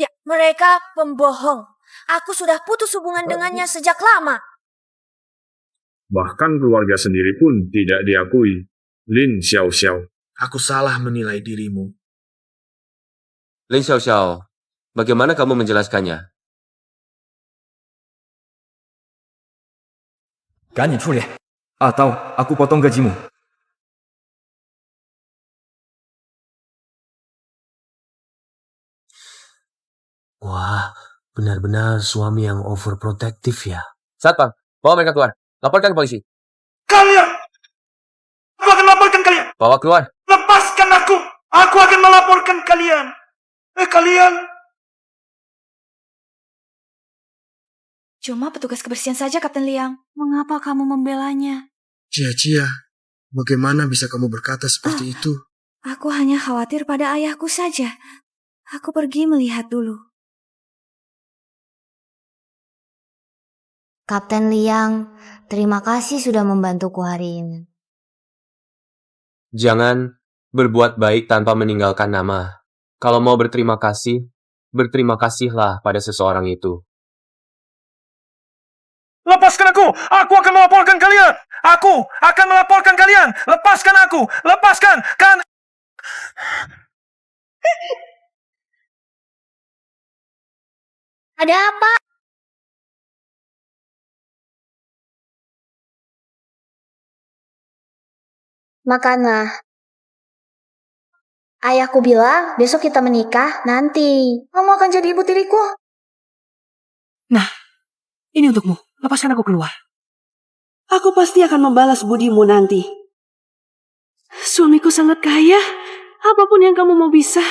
Ya, mereka pembohong. Aku sudah putus hubungan dengannya sejak lama. Bahkan keluarga sendiri pun tidak diakui. Lin Xiao Xiao. Aku salah menilai dirimu. Lin Xiao Xiao, bagaimana kamu menjelaskannya? 赶紧处理，atau aku potong gajimu. Wah, benar-benar suami yang overprotective ya. Satpam, bawa mereka keluar. Laporkan ke polisi. Kalian! Aku akan melaporkan kalian. Bawa keluar. Lepaskan aku. Aku akan melaporkan kalian. Kalian. Cuma petugas kebersihan saja, Kapten Liang. Mengapa kamu membelanya? Cia-cia, bagaimana bisa kamu berkata seperti itu? Aku hanya khawatir pada ayahku saja. Aku pergi melihat dulu. Kapten Liang, terima kasih sudah membantuku hari ini. Jangan berbuat baik tanpa meninggalkan nama. Kalau mau berterima kasih, berterima kasihlah pada seseorang itu. Lepaskan aku. Aku akan melaporkan kalian. Aku akan melaporkan kalian. Lepaskan aku. Lepaskan. Kan. Ada apa? Makanlah. Ayahku bilang besok kita menikah nanti. Kamu akan jadi ibu tiriku. Nah, ini untukmu. Lepaskan aku keluar. Aku pasti akan membalas budimu nanti. Suamiku sangat kaya. Apapun yang kamu mau bisa.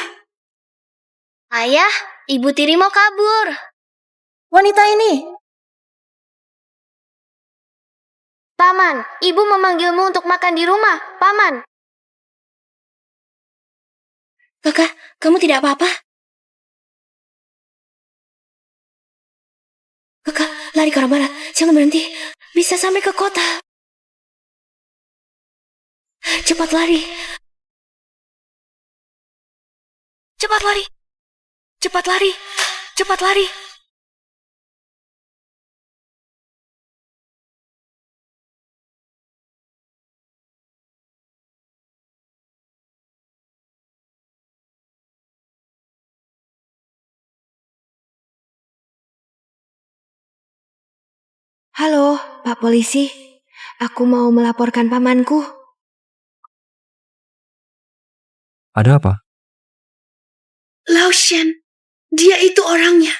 Ayah, ibu tiri mau kabur. Wanita ini. Paman, ibu memanggilmu untuk makan di rumah. Paman. Kakak, kamu tidak apa-apa? Kakak, lari ke arah barat. Jangan berhenti. Bisa sampai ke kota. Cepat lari. Cepat lari. Cepat lari. Cepat lari. Halo, Pak Polisi. Aku mau melaporkan pamanku. Ada apa? Lao Shen, dia itu orangnya.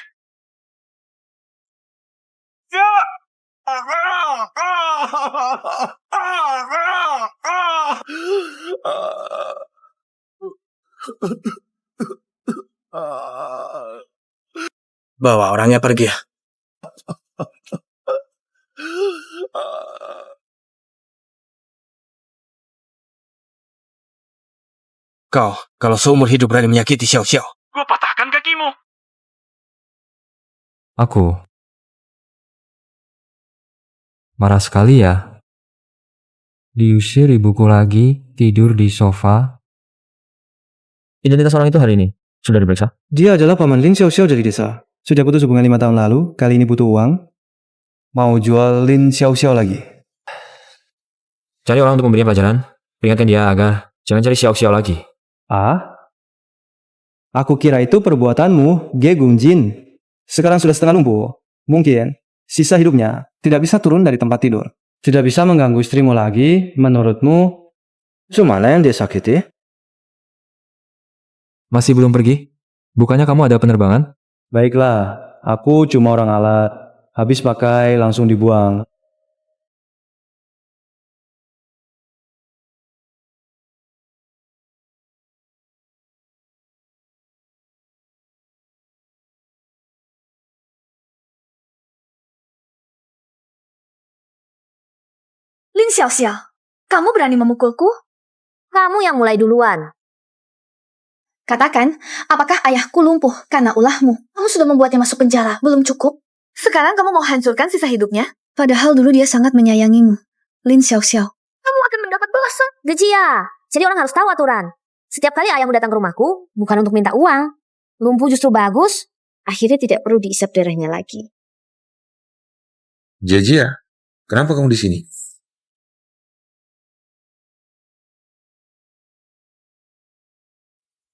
Bawa orangnya pergi. Kau, kalau seumur hidup berani menyakiti Xiao Xiao, gua patahkan kakimu. Aku marah sekali ya. Diusir ibuku lagi, tidur di sofa. Identitas orang itu hari ini? Sudah diperiksa? Dia adalah paman Lin Xiaoxiao dari desa. Sudah putus hubungan 5 tahun lalu, kali ini butuh uang. Mau jual Lin Xiaoxiao lagi. Cari orang untuk memberinya pelajaran. Peringatkan dia agar jangan cari Xiao lagi. Ah? Aku kira itu perbuatanmu, Ge Gungjin. Sekarang sudah setengah lumpuh. Mungkin sisa hidupnya tidak bisa turun dari tempat tidur. Tidak bisa mengganggu istrimu lagi. Menurutmu, mana yang dia sakiti? Masih belum pergi? Bukannya kamu ada penerbangan? Baiklah, aku cuma orang alat. Habis pakai langsung dibuang. Lin Xiaoxiao, kamu berani memukulku? Kamu yang mulai duluan. Katakan, apakah ayahku lumpuh karena ulahmu? Kamu sudah membuatnya masuk penjara, belum cukup? Sekarang kamu mau hancurkan sisa hidupnya? Padahal dulu dia sangat menyayangimu. Lin Xiaoxiao, kamu akan mendapat balasan. Gejia, jadi orang harus tahu aturan. Setiap kali ayahmu datang ke rumahku, bukan untuk minta uang. Lumpuh justru bagus. Akhirnya tidak perlu diisap darahnya lagi. Jejia, kenapa kamu di sini?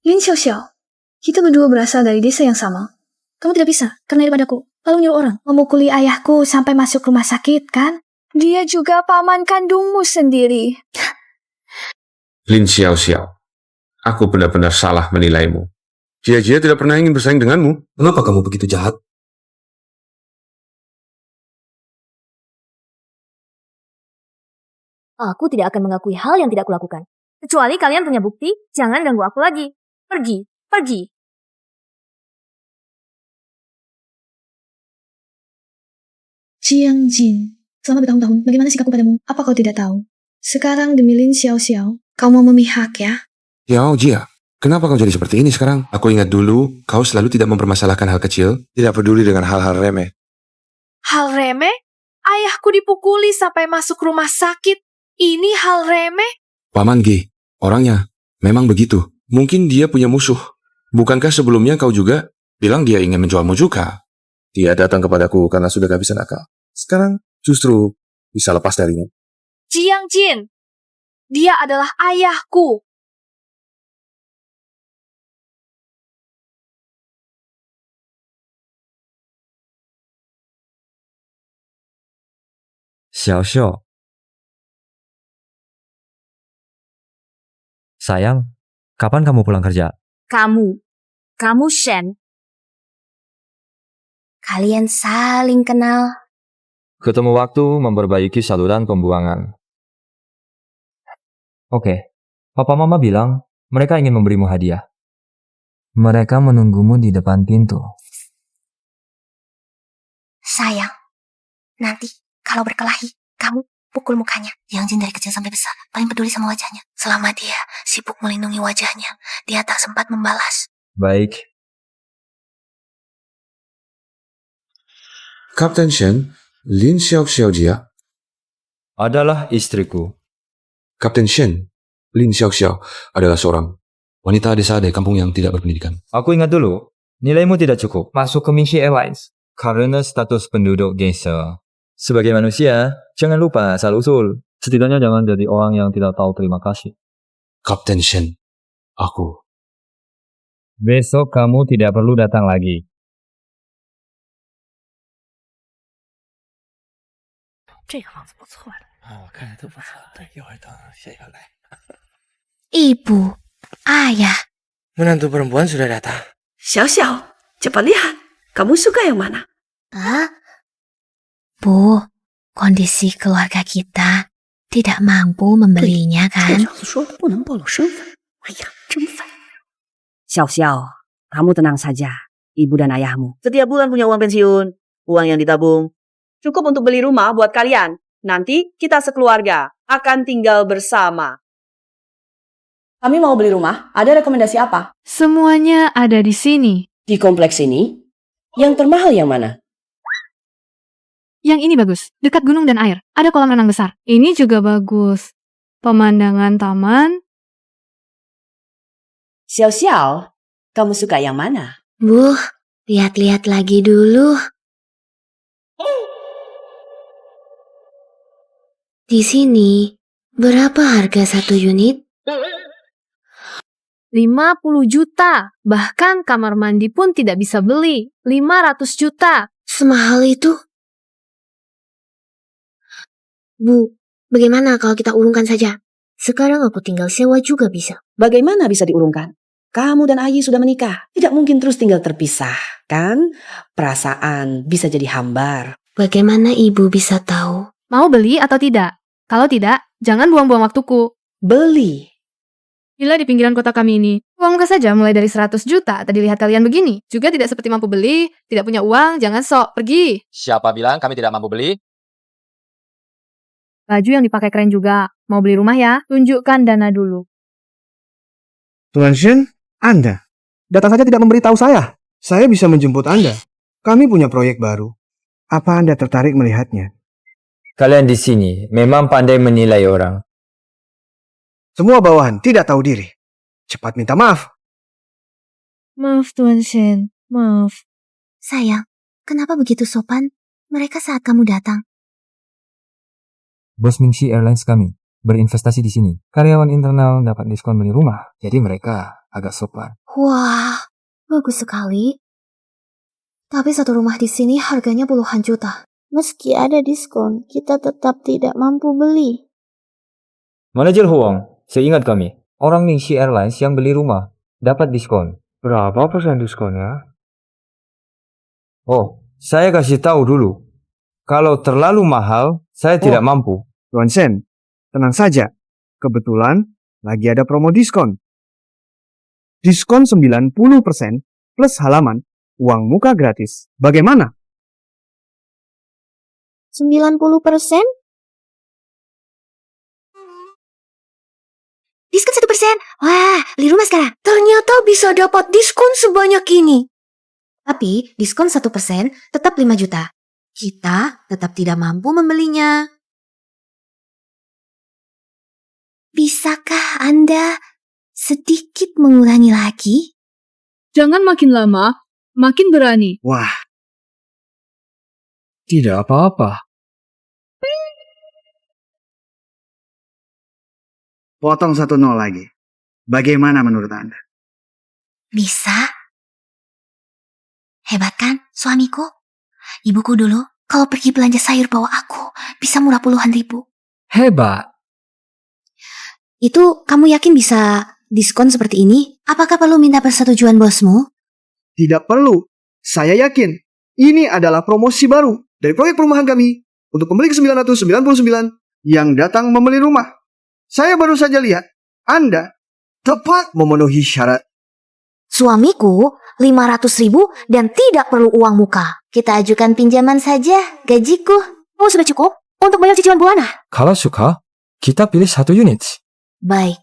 Lin Xiaoxiao, kita berdua berasal dari desa yang sama. Kamu tidak bisa karena daripada aku. Lalu nyuruh orang memukuli ayahku sampai masuk rumah sakit, kan? Dia juga paman kandungmu sendiri. Lin Xiaoxiao, aku benar-benar salah menilaimu. Jia tidak pernah ingin bersaing denganmu. Kenapa kamu begitu jahat? Aku tidak akan mengakui hal yang tidak kulakukan. Kecuali kalian punya bukti, jangan ganggu aku lagi. Pergi, pergi. Jiang Jin, selama bertahun-tahun, bagaimana sikapku padamu? Apa kau tidak tahu? Sekarang demi Lin Xiaoxiao, kau mau memihak ya? Jia, kenapa kau jadi seperti ini sekarang? Aku ingat dulu, kau selalu tidak mempermasalahkan hal kecil, tidak peduli dengan hal-hal remeh. Hal remeh? Ayahku dipukuli sampai masuk rumah sakit. Ini hal remeh? Paman Ge, orangnya memang begitu. Mungkin dia punya musuh. Bukankah sebelumnya kau juga bilang dia ingin menjualmu juga? Dia datang kepadaku karena sudah kehabisan akal. Sekarang justru bisa lepas darinya. Jiang Jin, dia adalah ayahku. Xiao. Sayang, kapan kamu pulang kerja? Kamu Shen. Kalian saling kenal. Ketemu waktu memperbaiki saluran pembuangan. Oke, Papa Mama bilang mereka ingin memberimu hadiah. Mereka menunggumu di depan pintu. Sayang, nanti kalau berkelahi, kamu pukul mukanya. Yang Jin dari kecil sampai besar paling peduli sama wajahnya. Selama dia sibuk melindungi wajahnya, dia tak sempat membalas. Baik. Kapten Shen, Lin Xiaoxiao Jia adalah istriku. Kapten Shen, Lin Xiaoxiao adalah seorang wanita desa dari kampung yang tidak berpendidikan. Aku ingat dulu, nilaimu tidak cukup masuk ke Mingxi Airlines karena status penduduk desa. Sebagai manusia, jangan lupa asal-usul. Setidaknya jangan jadi orang yang tidak tahu terima kasih. Kapten Shen, aku. Besok kamu tidak perlu datang lagi. Ibu, ayah. Menantu perempuan sudah datang. Xiao, cepat lihat. Kamu suka yang mana? Bu, kondisi keluarga kita tidak mampu membelinya kan? Xiao, kamu tenang saja. Ibu dan ayahmu setiap bulan punya uang pensiun. Uang yang ditabung cukup untuk beli rumah buat kalian. Nanti kita sekeluarga akan tinggal bersama. Kami mau beli rumah. Ada rekomendasi apa? Semuanya ada di sini. Di kompleks ini? Yang termahal yang mana? Yang ini bagus, dekat gunung dan air. Ada kolam renang besar. Ini juga bagus. Pemandangan taman. Xiao, Kamu suka yang mana? Bu, lihat-lihat lagi dulu. Di sini, berapa harga satu unit? 50 juta. Bahkan kamar mandi pun tidak bisa beli. 500 juta. Semahal itu? Bu, bagaimana kalau kita urungkan saja? Sekarang aku tinggal sewa juga bisa. Bagaimana bisa diurungkan? Kamu dan Ayi sudah menikah. Tidak mungkin terus tinggal terpisah, kan? Perasaan bisa jadi hambar. Bagaimana ibu bisa tahu? Mau beli atau tidak? Kalau tidak, jangan buang-buang waktuku. Beli. Villa di pinggiran kota kami ini. Uang muka saja mulai dari 100 juta. Tadi lihat kalian begini. Juga tidak seperti mampu beli. Tidak punya uang, jangan sok. Pergi. Siapa bilang kami tidak mampu beli? Baju yang dipakai keren juga. Mau beli rumah ya? Tunjukkan dana dulu. Tuan Shen, Anda datang saja tidak memberitahu saya. Saya bisa menjemput Anda. Kami punya proyek baru. Apa Anda tertarik melihatnya? Kalian di sini memang pandai menilai orang. Semua bawahan tidak tahu diri. Cepat minta maaf. Maaf Tuan Shen, maaf. Sayang, kenapa begitu sopan mereka saat kamu datang? Bos Mingxi Airlines kami berinvestasi di sini. Karyawan internal dapat diskon beli rumah. Jadi mereka agak sopan. Wah, bagus sekali. Tapi satu rumah di sini harganya puluhan juta. Meski ada diskon, kita tetap tidak mampu beli. Manajer Huang, seingat kami, orang Mingxi Airlines yang beli rumah dapat diskon. Berapa persen diskonnya? Oh, saya kasih tahu dulu. Kalau terlalu mahal, saya tidak mampu. Tuan Shen, tenang saja. Kebetulan lagi ada promo diskon. Diskon 90% plus halaman, uang muka gratis. Bagaimana? 90%? Diskon 1%. Wah, beli rumah sekarang. Ternyata bisa dapat diskon sebanyak ini. Tapi diskon 1% tetap 5 juta. Kita tetap tidak mampu membelinya. Bisakah Anda sedikit mengurangi lagi? Jangan makin lama, makin berani. Wah, tidak apa-apa. Potong 1-0 lagi. Bagaimana menurut Anda? Bisa. Hebat kan, suamiku? Ibuku dulu, kalau pergi belanja sayur bawa aku, bisa murah puluhan ribu. Hebat. Itu kamu yakin bisa diskon seperti ini? Apakah perlu minta persetujuan bosmu? Tidak perlu. Saya yakin. Ini adalah promosi baru dari proyek perumahan kami untuk pemilik 999 yang datang membeli rumah. Saya baru saja lihat. Anda tepat memenuhi syarat. Suamiku 500 ribu dan tidak perlu uang muka. Kita ajukan pinjaman saja gajiku. Oh, sudah cukup untuk bayar cicilan bulanan. Kalau suka, kita pilih 1 unit. Baik.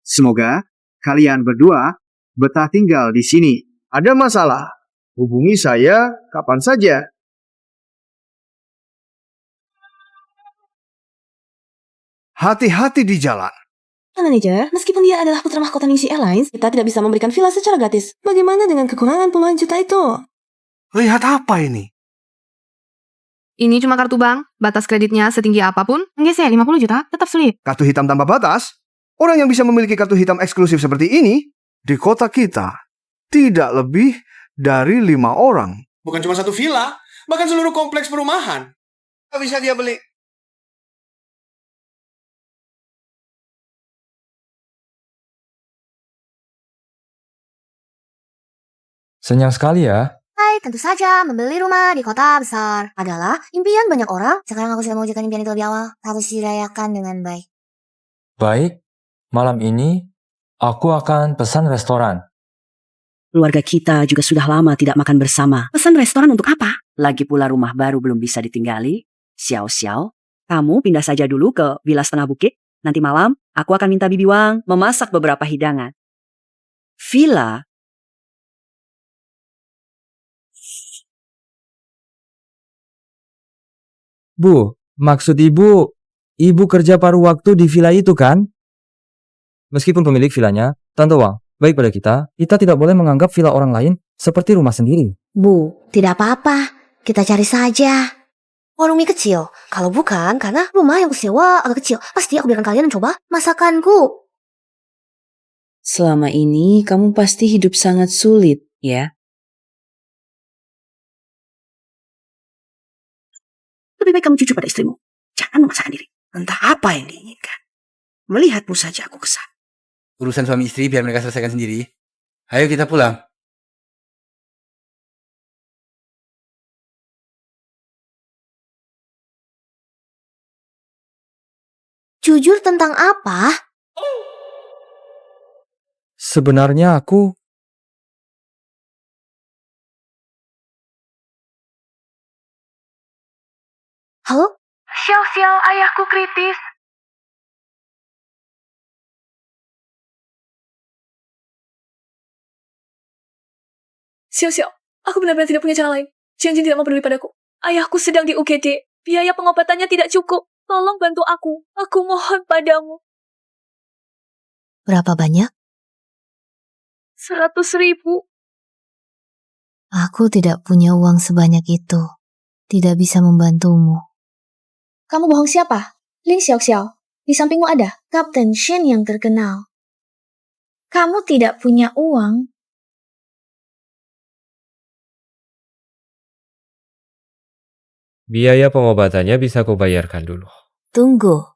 Semoga kalian berdua betah tinggal di sini. Ada masalah? Hubungi saya kapan saja. Hati-hati di jalan. Manajer, meskipun dia adalah putra mahkota Mingxi Airlines, kita tidak bisa memberikan villa secara gratis. Bagaimana dengan kekurangan puluhan juta itu? Lihat apa ini? Ini cuma kartu bank, batas kreditnya setinggi apapun. Enggak sih, 50 juta, tetap sulit. Kartu hitam tanpa batas? Orang yang bisa memiliki kartu hitam eksklusif seperti ini, di kota kita, tidak lebih dari 5 orang. Bukan cuma satu villa, bahkan seluruh kompleks perumahan. Gak bisa dia beli. Senang sekali ya. Hai, tentu saja membeli rumah di kota besar adalah impian banyak orang. Sekarang aku sudah mewujudkan impian itu lebih awal. Harus dirayakan dengan baik. Baik, malam ini aku akan pesan restoran. Keluarga kita juga sudah lama tidak makan bersama. Pesan restoran untuk apa? Lagi pula rumah baru belum bisa ditinggali. Xiao, kamu pindah saja dulu ke Villa Setengah Bukit. Nanti malam, aku akan minta Bibi Wang memasak beberapa hidangan. Villa? Bu, maksud ibu kerja paruh waktu di villa itu kan? Meskipun pemilik vilanya, Tante Wang, baik pada kita tidak boleh menganggap villa orang lain seperti rumah sendiri. Bu, tidak apa-apa. Kita cari saja. Warung mie kecil. Kalau bukan, karena rumah yang kusewa agak kecil. Pasti aku biarkan kalian mencoba masakanku. Selama ini kamu pasti hidup sangat sulit, ya? Lebih baik kamu jujur pada istrimu. Jangan memaksakan diri. Entah apa yang diinginkan. Melihatmu saja aku kesal. Urusan suami istri biar mereka selesaikan sendiri. Ayo kita pulang. Jujur tentang apa? Sebenarnya aku... Halo? Xiao, ayahku kritis. Xiao, aku benar-benar tidak punya cara lain. Jiang Jin tidak mau peduli padaku. Ayahku sedang di UGD. Biaya pengobatannya tidak cukup. Tolong bantu aku. Aku mohon padamu. Berapa banyak? 100.000. Aku tidak punya uang sebanyak itu. Tidak bisa membantumu. Kamu bohong siapa? Ling Xiao. Di sampingmu ada Kapten Shen yang terkenal. Kamu tidak punya uang. Biaya pengobatannya bisa kau bayarkan dulu. Tunggu.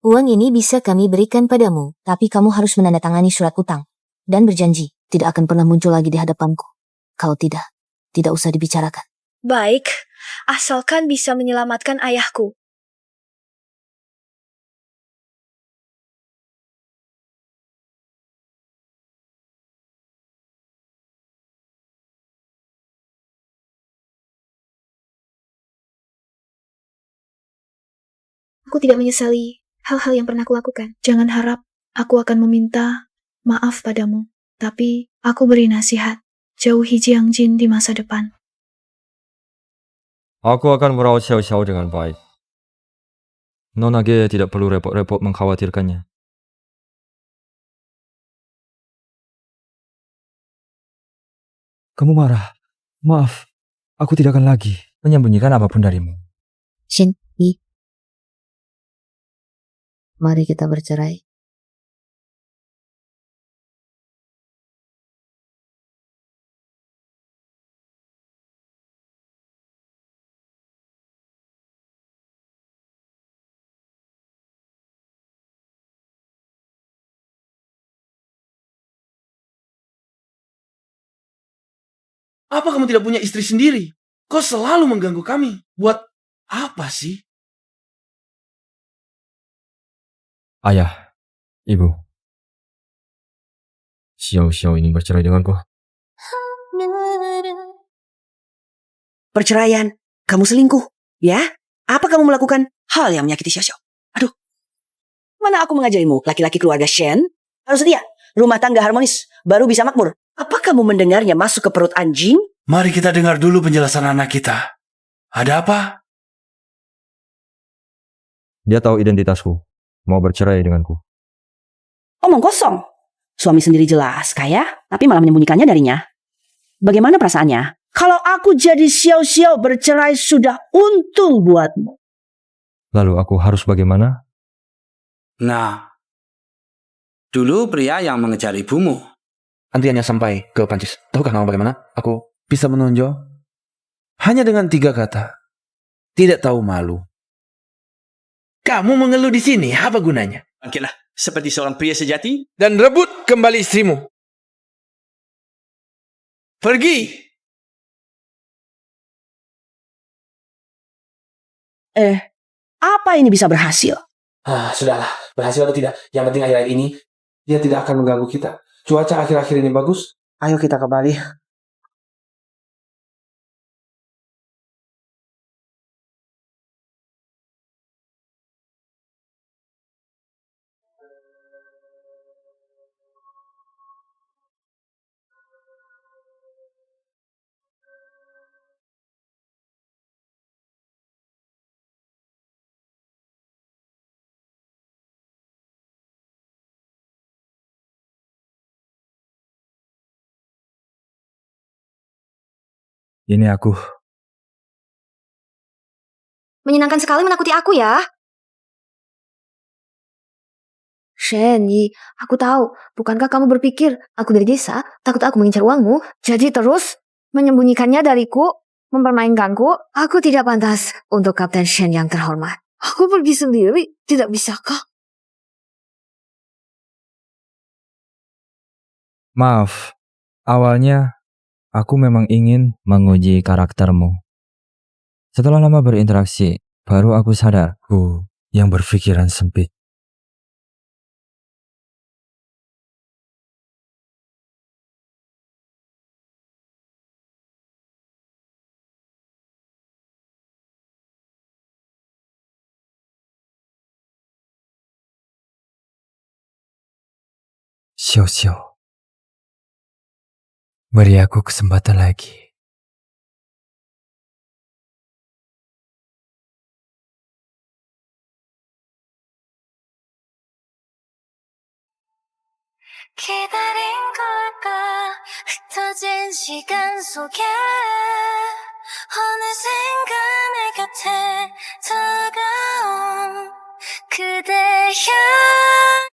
Uang ini bisa kami berikan padamu, tapi kamu harus menandatangani surat utang dan berjanji tidak akan pernah muncul lagi di hadapanku. Kalau tidak usah dibicarakan. Baik, asalkan bisa menyelamatkan ayahku. Aku tidak menyesali hal-hal yang pernah aku lakukan. Jangan harap aku akan meminta maaf padamu. Tapi aku beri nasihat. Jauhi Jiang Jin di masa depan. Aku akan merawat Xiao dengan baik. Nona Ge tidak perlu repot-repot mengkhawatirkannya. Kamu marah? Maaf, aku tidak akan lagi menyembunyikan apapun darimu. Shin, mari kita bercerai. Apa kamu tidak punya istri sendiri? Kau selalu mengganggu kami. Buat apa sih? Ayah, ibu. Xiao ingin bercerai denganku. Perceraian. Kamu selingkuh. Ya? Apa kamu melakukan hal yang menyakiti Xiao? Aduh. Mana aku mengajarimu? Laki-laki keluarga Shen harus setia. Rumah tangga harmonis. Baru bisa makmur. Apa kamu mendengarnya masuk ke perut anjing? Mari kita dengar dulu penjelasan anak kita. Ada apa? Dia tahu identitasku. Mau bercerai denganku. Omong kosong. Suami sendiri jelas kaya, tapi malah menyembunyikannya darinya. Bagaimana perasaannya? Kalau aku jadi Xiao bercerai sudah untung buatmu. Lalu aku harus bagaimana? Nah, dulu pria yang mengejar ibumu. Antriannya sampai ke Prancis. Tahukah kamu bagaimana? Aku bisa menonjol hanya dengan 3 kata. Tidak tahu malu. Kamu mengeluh di sini, apa gunanya? Bangkitlah, seperti seorang pria sejati. Dan rebut kembali istrimu. Pergi. Apa ini bisa berhasil? Sudahlah, berhasil atau tidak. Yang penting akhir-akhir ini, dia tidak akan mengganggu kita. Cuaca akhir-akhir ini bagus. Ayo kita kembali. Ini aku. Menyenangkan sekali menakuti aku ya. Shenyi, aku tahu. Bukankah kamu berpikir aku dari desa, takut aku mengincar uangmu, jadi terus menyembunyikannya dariku, mempermainkanku? Aku tidak pantas untuk Kapten Shen yang terhormat. Aku pergi sendiri, tidak bisakah? Maaf, awalnya aku memang ingin menguji karaktermu. Setelah lama berinteraksi, baru aku sadar, yang berpikiran sempit. Xiao-xiao, beri aku kesempatan lagi. 기다린 걸까 흩어진 시간 속에 어느샌가 내 곁에 다가온 그대 향